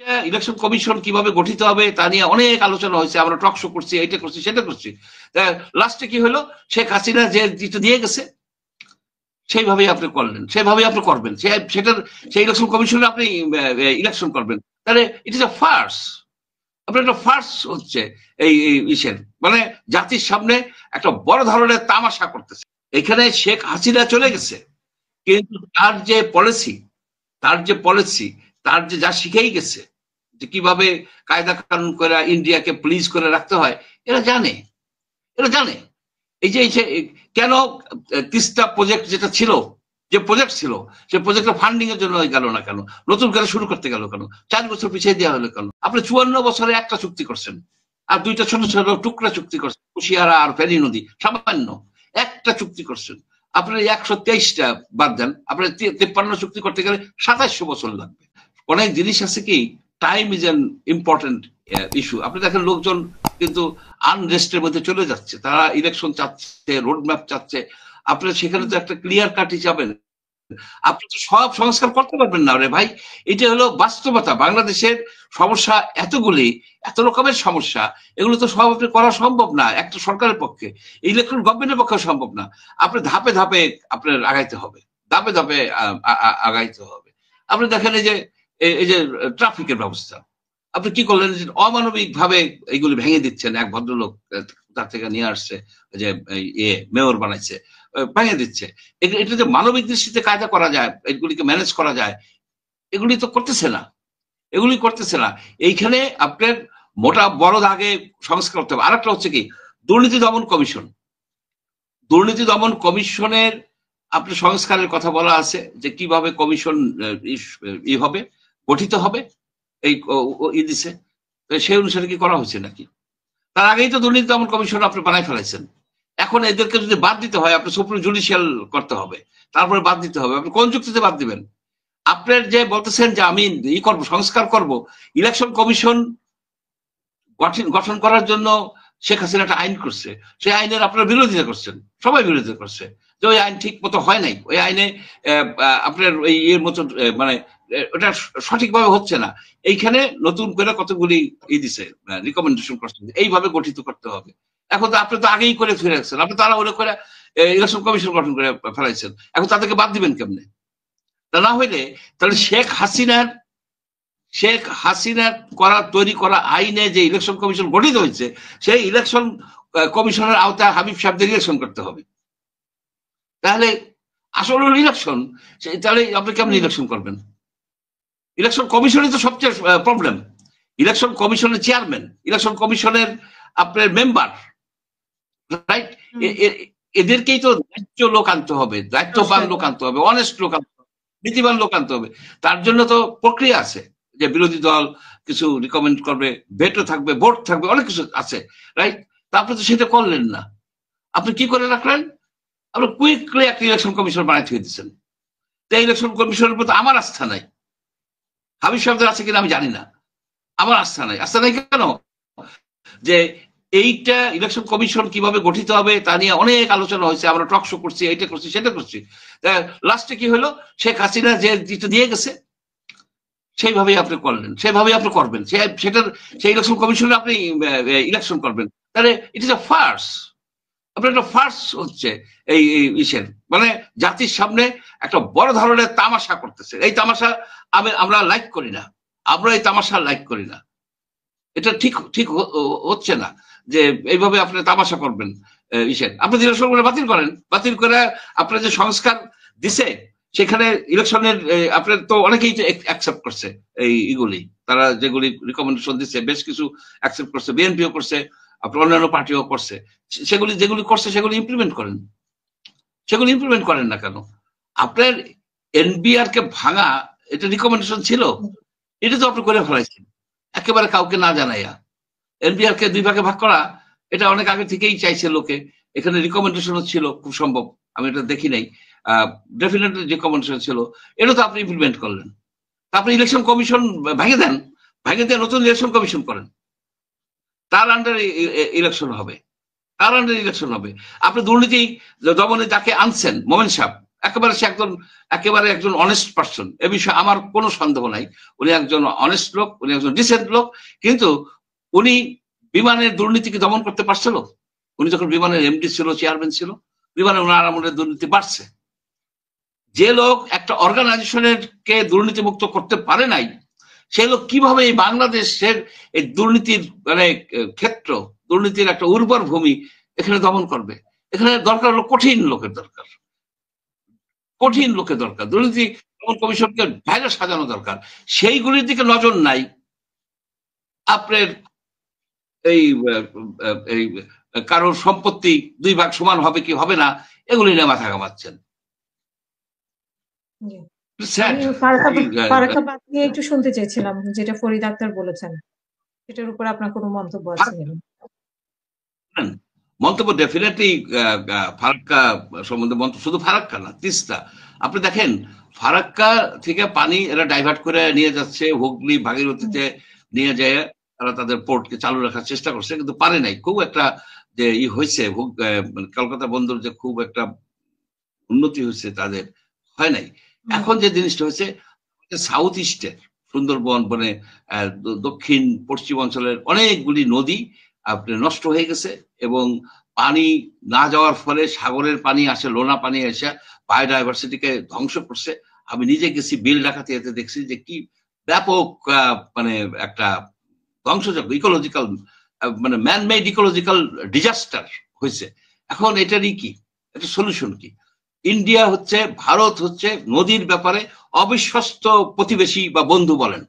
Election commission কিভাবে গঠিত হবে তা নিয়ে অনেক আলোচনা হয়েছে, আমরা টক শো করছি, এইটা করছি সেটা করছি। লাস্টে কি হলো, শেখ হাসিনা যে যেটা দিয়ে গেছে সেইভাবেই আপনি করলেন, সেভাবেই আপনি করবেন, সেটার সেই ইলেকশন কমিশনে আপনি ইলেকশন করবেন। তাহলে ইট ইজ আ ফার্স, আপনার একটা ফার্স হচ্ছে এই ইসের, মানে জাতির সামনে একটা বড় ধরনের তামাশা করতেছে। এখানে শেখ হাসিনা চলে গেছে, কিন্তু তার যে পলিসি তার যে যা শিখেই গেছে, যে কিভাবে কায়দা কানুন করে ইন্ডিয়াকে প্লিজ করে রাখতে হয়, এরা জানে, এরা জানে। এই যে কেন তিস্তা প্রজেক্ট যেটা ছিল, যে প্রজেক্ট ছিল, সে প্রজেক্টের ফান্ডিং এর জন্য গেল না কেন, নতুন করে শুরু করতে গেল কেন, 4 বছর পিছিয়ে দেওয়া হলো কেন? আপনি 54 বছরে একটা চুক্তি করছেন, আর দুইটা ছোট ছোট টুকরা চুক্তি করছেন, কুশিয়ারা আর ফেনী নদী, সামান্য একটা চুক্তি করছেন। আপনার 123টা বাদ দেন, আপনার 53 চুক্তি করতে গেলে 2700 বছর লাগবে। অনেক জিনিস আছে কি, time is an important issue. আপনি দেখেন লোকজন কিন্তু আনরেস্টের মধ্যে চলে যাচ্ছে, তারা ইলেকশন চাচ্ছে, রোড ম্যাপ চাচ্ছে। আপনার সেখানে তো একটা ক্লিয়ার কাট হিসাবে আপনি তো সব সংস্কার করতে পারবেন না রে ভাই। এটা হলো বাস্তবতা, বাংলাদেশের সমস্যা এতগুলি, এত রকমের সমস্যা, এগুলো তো সব আপনি করা সম্ভব না একটা সরকারের পক্ষে, ইলেকট্রন গভর্নমেন্টের পক্ষে সম্ভব না। আপনি ধাপে ধাপে আপনার আগাইতে হবে, ধাপে ধাপে আগাইতে হবে। আপনি দেখেন এই যে ট্রাফিকের ব্যবস্থা, আপনি কি করলেন, যে অমানবিক ভাবে এইগুলি ভেঙে দিচ্ছেন। এক ভদ্রলোক তার থেকে নিয়ে আসছে, যে মেয়র বানাইছে, ভেঙে দিচ্ছে। এটা যে মানবিক দৃষ্টিতে কায়দা করা যায়, এগুলিকে ম্যানেজ করা যায়, এগুলি তো করতেছে না, এগুলি করতেছে না। এইখানে আপনার মোটা বড় দাগে সংস্কার করতে হবে। আরেকটা হচ্ছে কি, দুর্নীতি দমন কমিশন, দুর্নীতি দমন কমিশনের আপনার সংস্কারের কথা বলা আছে, যে কিভাবে কমিশন ই হবে, গঠিত হবে, এই দিছে। সেই অনুসারে কি করা হয়েছে নাকি? তার আগেই তো দুর্নীতি দমন কমিশন আপনি বানাই ফেলাইছেন। এখন এদেরকে যদি বাদ দিতে হয়, আপনি সুপ্রিম জুডিশিয়াল করতে হবে, তারপরে বাদ দিতে হবে। আপনি কোন যুক্তিতে বাদ দিবেন? আপনার যে বলতেছেন যে আমি ই করবো, সংস্কার করব, ইলেকশন কমিশন গঠন করার জন্য শেখ হাসিনা একটা আইন করছে, সেই আইনের আপনার বিরোধিতা করছেন, সবাই বিরোধিতা করছে, যে ওই আইন ঠিক মতো হয় নাই, ওই আইনে আপনার ওই এর মতো মানে ওটা সঠিকভাবে হচ্ছে না। এইখানে নতুন করে কতগুলি দিছে, রিকমেন্ডেশন করছেন, এইভাবে গঠিত করতে হবে। এখন তো আপনি তো আগেই করে ফিরে রাখছেন, আপনি তারা ওরা করে ইলেকশন কমিশন গঠন করে ফেলাইছেন, এখন তাদেরকে বাদ দিবেন কেমনে? তা না হইলে তাহলে শেখ হাসিনার তৈরি করা আইনে যে ইলেকশন কমিশন গঠিত হয়েছে, সেই ইলেকশন কমিশনের আওতায় হাবিব সাহেবদের ইলেকশন করতে হবে। তাহলে আসলে ইলেকশন, তাহলে আপনি কেমন ইলেকশন করবেন? ইলেকশন কমিশনই তো সবচেয়ে প্রবলেম। ইলেকশন কমিশনের চেয়ারম্যান, ইলেকশন কমিশনের আপনার মেম্বার, রাইট? এদেরকেই তো দায়িত্ব লোক আনতে হবে, দায়িত্ববান লোক আনতে হবে, অনেস্ট লোক আনতে হবে, নীতিবান লোক আনতে হবে। তার জন্য তো প্রক্রিয়া আছে, যে বিরোধী দল কিছু রিকমেন্ড করবে, ভেটো থাকবে, ভোট থাকবে, অনেক কিছু আছে, রাইট? তা আপনি তো সেটা করলেন না। আপনি কি করে রাখলেন? আপনি কুইকলি একটা ইলেকশন কমিশন বানাই থেকে দিচ্ছেন। তো ইলেকশন কমিশনের প্রতি আমার আস্থা নাই, হাবিব সাহেবদের আছে কিনা আমি জানি না, আমার আস্থা নাই। আস্থা নাই কেন? যে এইটা ইলেকশন কমিশন কিভাবে গঠিত হবে তা নিয়ে অনেক আলোচনা হয়েছে, আমরা টক শো করছি, এইটা করছি সেটা করছি। লাস্টে কি হলো, শেখ হাসিনা যে যেটা দিয়ে গেছে সেইভাবেই আপনি করলেন, সেভাবেই আপনি করবেন, সেই ইলেকশন কমিশনে আপনি ইলেকশন করবেন। তাহলে ইট ইজ আ ফার্স, আপনার একটা ফার্স হচ্ছে এই ইসের, মানে জাতির সামনে একটা বড় ধরনের তামাশা করতেছে। এই তামাশা আমরা লাইক করি না, আমরা এই তামাশা লাইক করি না। এটা ঠিক ঠিক হচ্ছে না যে এইভাবে আপনি তামাশা করবেন। ইসের আপনি ইলেকশন বাতিল করেন, বাতিল করে আপনার যে সংস্কার দিছে সেখানে ইলেকশনের আপনার তো অনেকেই অ্যাকসেপ্ট করছে, এইগুলি তারা যেগুলি রিকমেন্ডেশন দিচ্ছে বেশ কিছু অ্যাকসেপ্ট করছে, বিএনপিও করছে, আপনার অন্যান্য পার্টিও করছে। যেগুলি করছে সেগুলি ইমপ্লিমেন্ট করেন, সেগুলি ইমপ্লিমেন্ট করেন না কেন? আপনার এনবিআর কে ভাঙা, এটা রিকমেন্ডেশন ছিল, এটা তো আপনি করে ফেলাইছেন একেবারে কাউকে না জানাইয়া। এনবিআর কে 2 ভাগে ভাগ করা, এটা অনেক আগে থেকেই চাইছে লোকে, এখানে রিকমেন্ডেশনও ছিল খুব সম্ভব, আমি এটা দেখি নাই, ডেফিনেটলি রিকমেন্ডেশন ছিল, এটা তো আপনি ইমপ্লিমেন্ট করলেন। তারপরে ইলেকশন কমিশন ভেঙে দেন, ভেঙে দিয়ে নতুন ইলেকশন কমিশন করেন, তার আন্ডারে ইলেকশন হবে, তার আন্ডারে ইলেকশন হবে। আপনি দুর্নীতি দমনে যাকে আনছেন, মোমেন সাহেব, একেবারে সে একেবারে একজন অনেস্ট পার্সন, এ বিষয়ে আমার কোনো সন্দেহ নাই। উনি একজন অনেস্ট লোক, উনি একজন ডিসেন্ট লোক, কিন্তু উনি বিমানের দুর্নীতিকে দমন করতে পারছিল? উনি যখন বিমানের এমডি ছিল, চেয়ারম্যান ছিল, বিমানের ওনার আমলের দুর্নীতি বাড়ছে। যে লোক একটা অর্গানাইজেশনের কে দুর্নীতিমুক্ত করতে পারে নাই, সে লোক কিভাবে এই বাংলাদেশের এই দুর্নীতির মানে ক্ষেত্র, দুর্নীতির একটা উর্বর ভূমি এখানে দমন করবে? এখানে দরকার হলো কঠিন লোকের দরকার, কঠিন লোকের দরকার। দুর্নীতি দমন কমিশনকে বাইরে সাজানো দরকার। সেইগুলির দিকে নজর নাই। আপনার এই এই কারোর সম্পত্তি 2 ভাগ সমান হবে কি হবে না, এগুলি নিয়ে মাথা ঘামাচ্ছেন। ফারাক্কাবাদ নিয়ে একটু শুনতে চেয়েছিলাম, যেটা ফরিদ আক্তার বলেছেন, সেটার উপর আপনার কোনো মন্তব্য আছে? মন্তব্য ডেফিনেটলি ফারাক্কা সম্বন্ধে শুধু ফারাক্কা না, তিস্তা। আপনি দেখেন ফারাক্কা থেকে পানি এরা ডাইভার্ট করে নিয়ে যাচ্ছে হুগলি ভাগীরথীতে নিয়ে যায়, তারা তাদের পোর্টকে চালু রাখার চেষ্টা করছে, কিন্তু পারে নাই। খুব একটা যে হয়েছে কলকাতা বন্দর যে খুব একটা উন্নতি হয়েছে তাদের হয় নাই। এখন যে জিনিসটা হয়েছে সাউথ ইস্টের সুন্দরবন মানে দক্ষিণ পশ্চিম অঞ্চলের অনেকগুলি নদী আপনার নষ্ট হয়ে গেছে, এবং পানি না যাওয়ার ফলে সাগরের পানি আসে, লোনা পানি এসে বায়োডাইভার্সিটিকে ধ্বংস করছে। আমি নিজে গেছি বিল ডাকাতে, এতে দেখছি যে কি ব্যাপক মানে একটা ধ্বংসযোগ্য ইকোলজিক্যাল মানে ম্যান মেড ইকোলজিক্যাল ডিজাস্টার হয়েছে। এখন এটারই কি একটা সলিউশন কি? ইন্ডিয়া হচ্ছে, ভারত হচ্ছে নদীর ব্যাপারে অবিশ্বস্ত প্রতিবেশী বা বন্ধু বলেন,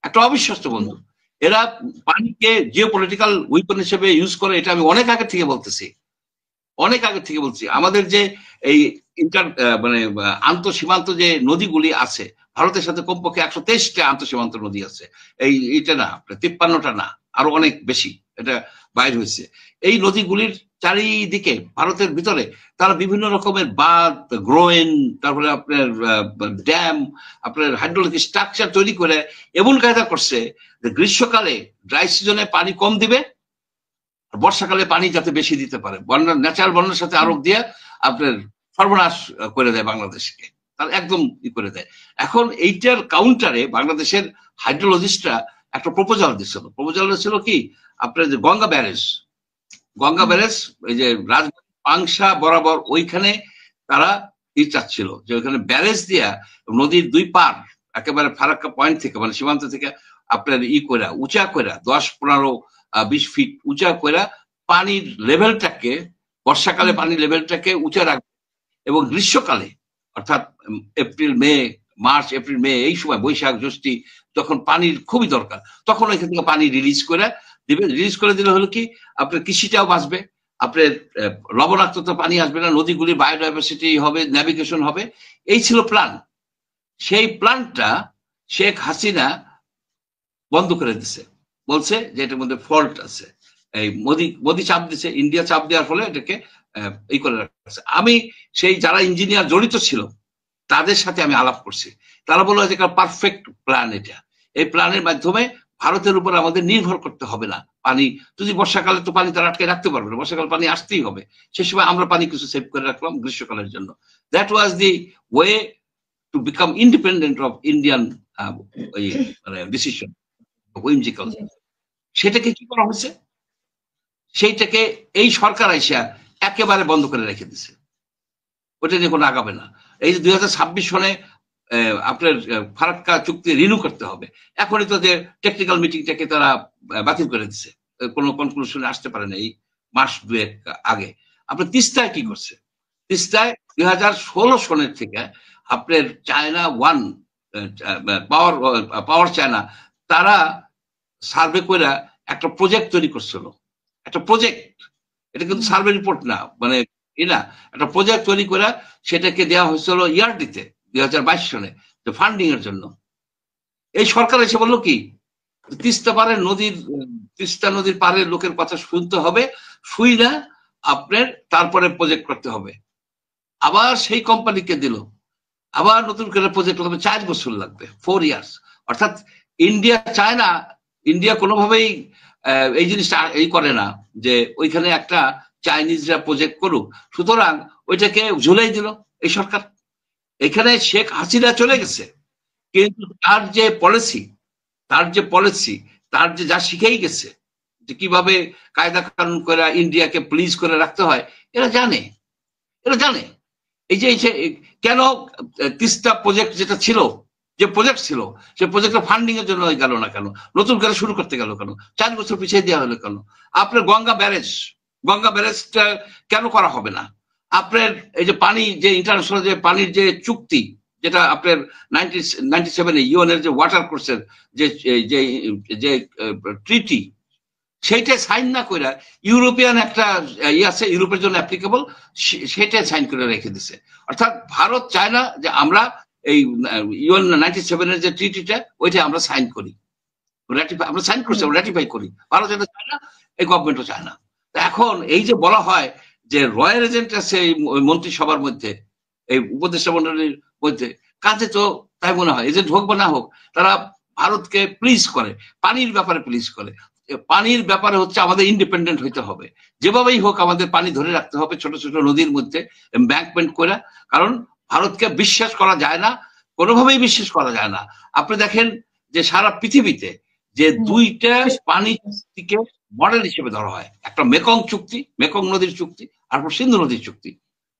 একটা অবিশ্বস্ত বন্ধু। এরা পানিকে জিওপলিটিক্যাল উইপন হিসেবে ইউজ করে, এটা আমি অনেক আগে থেকে বলতেছি, অনেক আগে থেকে বলছি। আমাদের যে এই মানে আন্তঃসীমান্ত যে নদীগুলি আছে, ভারতের সাথে কমপক্ষে 123টা আন্তঃসীমান্ত নদী আছে। এইটা না 53টা না, আরো অনেক বেশি এটা বাইর হয়েছে। এই নদীগুলির চারিদিকে ভারতের ভিতরে তারা বিভিন্ন রকমের বাঁধ, গ্রোয়েন, তারপরে আপনার ড্যাম, আপনার হাইড্রোলজিক স্ট্রাকচার তৈরি করে এমন কায়দা করছে যে গ্রীষ্মকালে ড্রাই সিজনে পানি কম দিবে, বর্ষাকালে পানি যাতে বেশি দিতে পারে, বন্যার ন্যাচারাল বন্যার সাথে আরোপ দিয়ে আপনার সর্বনাশ করে দেয় বাংলাদেশকে, তার একদম করে দেয়। এখন এইটার কাউন্টারে বাংলাদেশের হাইড্রোলজিস্টরা একটা প্রপোজাল দিচ্ছিল। প্রপোজাল ছিল কি, আপনার যে গঙ্গা ব্যারেজ, এই যে রাজবাড়ী পাংশা বরাবর ওইখানে তারা চাচ্ছিল যে ওইখানে ব্যারেজ দিয়া নদীর 2 পার একেবারে ফারাক্কা পয়েন্ট থেকে মানে সীমান্ত থেকে আপনার করে উঁচা করে 10, 15, 20 ফিট উঁচা করে পানির লেভেলটাকে, বর্ষাকালে পানির লেভেলটাকে উঁচা রাখবে, এবং গ্রীষ্মকালে অর্থাৎ মার্চ এপ্রিল মে এই সময় বৈশাখ জ্যৈষ্ঠী যখন পানির খুবই দরকার, তখন ওইখান থেকে পানি রিলিজ করে দিবে। রিলিজ করে দিলে হলো কি, আপনার কৃষিটাও বাঁচবে, আপনার লবণাক্ততা পানি আসবে না, নদীগুলির বায়োডাইভার্সিটি হবে, ন্যাভিগেশন হবে। এই ছিল প্ল্যান। সেই প্ল্যানটা শেখ হাসিনা বন্ধ করে দিছে, বলছে যে এটার মধ্যে ফল্ট আছে। এই মোদি চাপ দিছে, ইন্ডিয়া চাপ দেওয়ার ফলে এটাকে এই করে রাখছে। আমি সেই যারা ইঞ্জিনিয়ার জড়িত ছিল তাদের সাথে আমি আলাপ করছি, তারা বললো যে পারফেক্ট প্ল্যান এটা। এই প্ল্যানের মাধ্যমে ভারতের উপর আমাদের নির্ভর করতে হবে না। পানি যদি বর্ষাকালে তো পানি তারা আটকে রাখতে পারবে না, বর্ষাকালে পানি আসতেই হবে, সে সময় আমরা পানি কিছু সেভ করে রাখলাম গ্রীষ্মকালের জন্য। That was the way to become independent of Indian decision, whimsical. সেটাকে কি করা হয়েছে? সেইটাকে এই সরকার আইসা একেবারে বন্ধ করে রেখে দিছে, ওটা নিয়ে কোনো আগাবে না। এই যে 2026 সনে আপনার ফারাক্কা চুক্তি রিনিউ করতে হবে, এখনই তো যে টেকনিক্যাল মিটিংটাকে তারা বাতিল করে দিছে, কোনো কনক্লুশনে আসতে পারে না এই মাস 2 আগে। আপনার তিস্তায় কি করছে? তিস্তায় 2016 সনের থেকে আপনার চায়না পাওয়ার চায়না তারা সার্ভে করে একটা প্রজেক্ট তৈরি করছিল, একটা প্রজেক্ট, এটা কিন্তু সার্ভে রিপোর্ট না, মানে না, একটা প্রজেক্ট তৈরি করে সেটাকে দেওয়া হয়েছিল ইয়ারডিতে 2022 সনে ফান্ডিং এর জন্য। এই সরকার এসে বললো কি, তিস্তা নদীর পাড়ের লোকের কথা শুনতে হবে, শুই না আপনার তারপরে প্রজেক্ট করতে হবে। আবার সেই কোম্পানিকে দিল, আবার নতুন করে প্রজেক্ট করতে হবে, 4 বছর লাগবে, 4 ইয়ার্স। অর্থাৎ ইন্ডিয়া চায় না, ইন্ডিয়া কোনোভাবেই এই জিনিসটা এই করে না যে ওইখানে একটা চাইনিজরা প্রজেক্ট করুক, সুতরাং ওইটাকে ঝুলাই দিল এই সরকার। এখানে শেখ হাসিনা চলে গেছে, কিন্তু তার যে পলিসি তার যে যা শিখেই গেছে যে কিভাবে কায়দা কানুন করে ইন্ডিয়াকে প্লিজ করে রাখতে হয়, এরা জানে। এরা জানে এই যে কেন তিস্তা প্রজেক্ট যেটা ছিল, যে প্রজেক্ট ছিল, সে প্রজেক্টের ফান্ডিং এর জন্য গেল না কেন, নতুন করে শুরু করতে গেল কেন, 4 বছর পিছিয়ে দেওয়া হলো কেন? আপনার গঙ্গা ব্যারেজটা কেন করা হবে না? আপনার এই যে পানি, যে ইন্টারন্যাশনাল যে পানির যে চুক্তি, যেটা আপনার 1997 ইউএন এর যে ওয়াটার কোর্সের যে যে যে ট্রিটি, সেইটা সাইন না করে ইউরোপিয়ান একটা আছে, ইউরোপের জন্য অ্যাপ্লিকেবল, সেটাই সাইন করে রেখে দিছে। অর্থাৎ ভারত চায় না যে আমরা এই ইউএন 97 এর যে ট্রিটিটা, ওইটা আমরা সাইন করি, আমরা সাইন করছি, রেটিফাই করি। ভারত এটা চায় না, এই গভর্নমেন্টও চায় না। এখন এই যে বলা হয় যে রয়্যাল এজেন্ট আছে এই মন্ত্রিসভার মধ্যে, এই উপদেষ্টা মন্ডলীর মধ্যে, কাজে তো তাই মনে হয় এজেন্ট হোক বা না হোক, তারা ভারতকে প্লিজ করে, পানির ব্যাপারে প্লিজ করে। পানির ব্যাপারে হচ্ছে আমাদের ইন্ডিপেন্ডেন্ট হইতে হবে, যেভাবেই হোক আমাদের পানি ধরে রাখতে হবে ছোট ছোট নদীর মধ্যে এম্বাঙ্কমেন্ট করে, কারণ ভারতকে বিশ্বাস করা যায় না, কোনোভাবেই বিশ্বাস করা যায় না। আপনি দেখেন যে সারা পৃথিবীতে যে দুইটা পানি চুক্তিকে মডেল হিসেবে ধরা হয়, একটা মেকং চুক্তি, মেকং নদীর চুক্তি, আর সিন্ধু নদীর চুক্তি।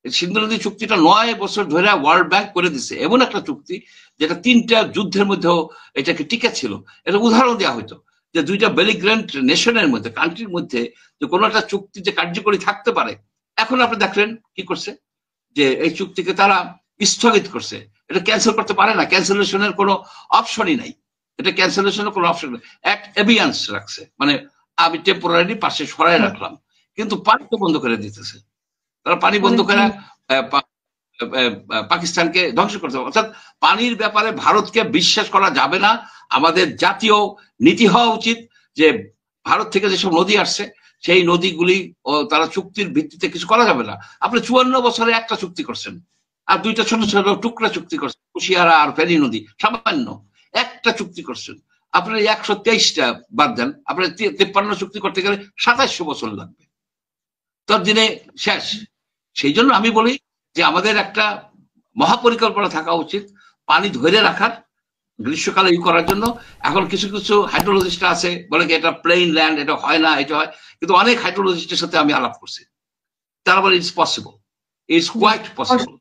সিন্ধু নদীর চুক্তিটা 9 বছর ধরে ওয়ার্ল্ড ব্যাংক করে দিচ্ছে, এমন একটা চুক্তি যেটা 3টা যুদ্ধের মধ্যেও এটাকে টিকে ছিল। এটা উদাহরণ দেওয়া হয়তো যে দুইটা বেলিগ্রেন্ট নেশনের মধ্যে, কান্ট্রির মধ্যে, যে কোনো একটা চুক্তি যে কার্যকরী থাকতে পারে। এখন আপনি দেখলেন কি করছে, যে এই চুক্তিকে তারা স্থগিত করছে, এটা ক্যান্সেল করতে পারে না, ক্যান্সেলেশনের কোনো অপশনই নাই, এটা ক্যান্সেলেশনের কোনো অপশন নেই, অ্যাক্ট এবিয়ান্স রাখছে, মানে আমি টেম্পোরারি পাশে সরাই রাখলাম, কিন্তু পানি তো বন্ধ করে দিতেছে। তারা পানি বন্ধ করে পাকিস্তানকে ধ্বংস করতে হবে। অর্থাৎ পানির ব্যাপারে ভারতকে বিশ্বাস করা যাবে না। আমাদের জাতীয় নীতি হওয়া উচিত যে ভারত থেকে যেসব নদী আসছে, সেই নদীগুলি তারা চুক্তির ভিত্তিতে কিছু করা যাবে না। আপনি 54 বছরে একটা চুক্তি করছেন, আর 2টা ছোট ছোট টুকরা চুক্তি করছেন, কুশিয়ারা আর ফেনী নদী, সামান্য একটা চুক্তি করছেন। আপনার 123টা বাদ দেন, আপনার 53 চুক্তি করতে গেলে 2700 বছর লাগবে, তোর দিনে শেষ। সেই জন্য আমি বলি যে আমাদের একটা মহাপরিকল্পনা থাকা উচিত পানি ধরে রাখার, গ্রীষ্মকালে করার জন্য। এখন কিছু কিছু হাইড্রোলজিস্ট আছে বলে কি এটা প্লেইন ল্যান্ড, এটা হয় না, এটা হয়, কিন্তু অনেক হাইড্রোলজিস্টের সাথে আমি আলাপ করছি, তারা বলে it's possible, it's quite possible.